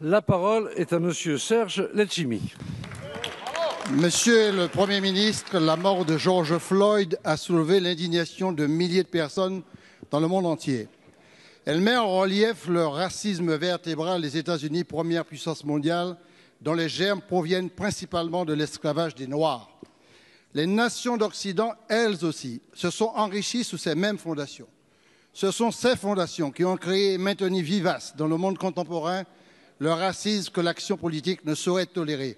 La parole est à Monsieur Serge Letchimy. Monsieur le Premier ministre, la mort de George Floyd a soulevé l'indignation de milliers de personnes dans le monde entier. Elle met en relief le racisme vertébral des États-Unis, première puissance mondiale, dont les germes proviennent principalement de l'esclavage des Noirs. Les nations d'Occident, elles aussi, se sont enrichies sous ces mêmes fondations. Ce sont ces fondations qui ont créé et maintenu vivace dans le monde contemporain le racisme que l'action politique ne saurait tolérer.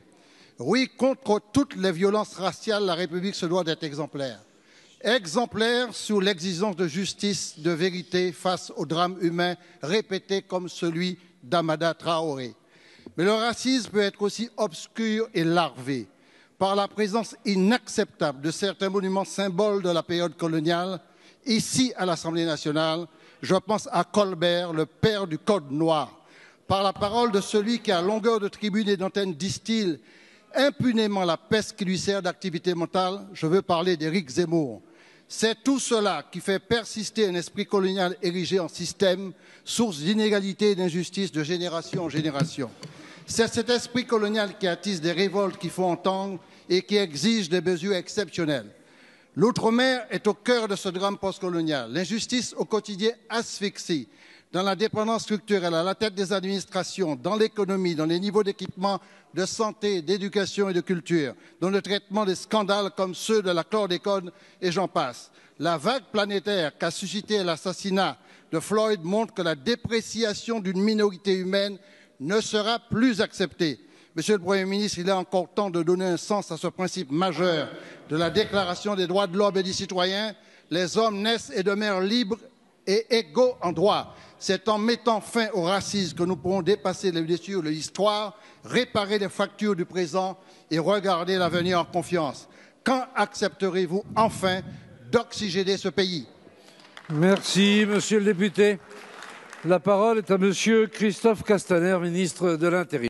Oui, contre toutes les violences raciales, la République se doit d'être exemplaire. Exemplaire sur l'exigence de justice, de vérité face aux drames humains répétés comme celui d'Amada Traoré. Mais le racisme peut être aussi obscur et larvé par la présence inacceptable de certains monuments symboles de la période coloniale. Ici, à l'Assemblée nationale, je pense à Colbert, le père du Code noir, par la parole de celui qui, à longueur de tribune et d'antenne, distille impunément la peste qui lui sert d'activité mentale. Je veux parler d'Éric Zemmour. C'est tout cela qui fait persister un esprit colonial érigé en système, source d'inégalité et d'injustice de génération en génération. C'est cet esprit colonial qui attise des révoltes qu'il faut entendre et qui exige des mesures exceptionnelles. L'outre-mer est au cœur de ce drame postcolonial. L'injustice au quotidien asphyxie dans la dépendance structurelle, à la tête des administrations, dans l'économie, dans les niveaux d'équipement, de santé, d'éducation et de culture, dans le traitement des scandales comme ceux de la chlordécone et j'en passe. La vague planétaire qu'a suscité l'assassinat de Floyd montre que la dépréciation d'une minorité humaine ne sera plus acceptée. Monsieur le Premier ministre, il est encore temps de donner un sens à ce principe majeur de la Déclaration des droits de l'homme et des citoyens. Les hommes naissent et demeurent libres et égaux en droit. C'est en mettant fin au racisme que nous pourrons dépasser les blessures de l'histoire, réparer les fractures du présent et regarder l'avenir en confiance. Quand accepterez-vous enfin d'oxygéner ce pays? Merci, Monsieur le député. La parole est à Monsieur Christophe Castaner, ministre de l'Intérieur.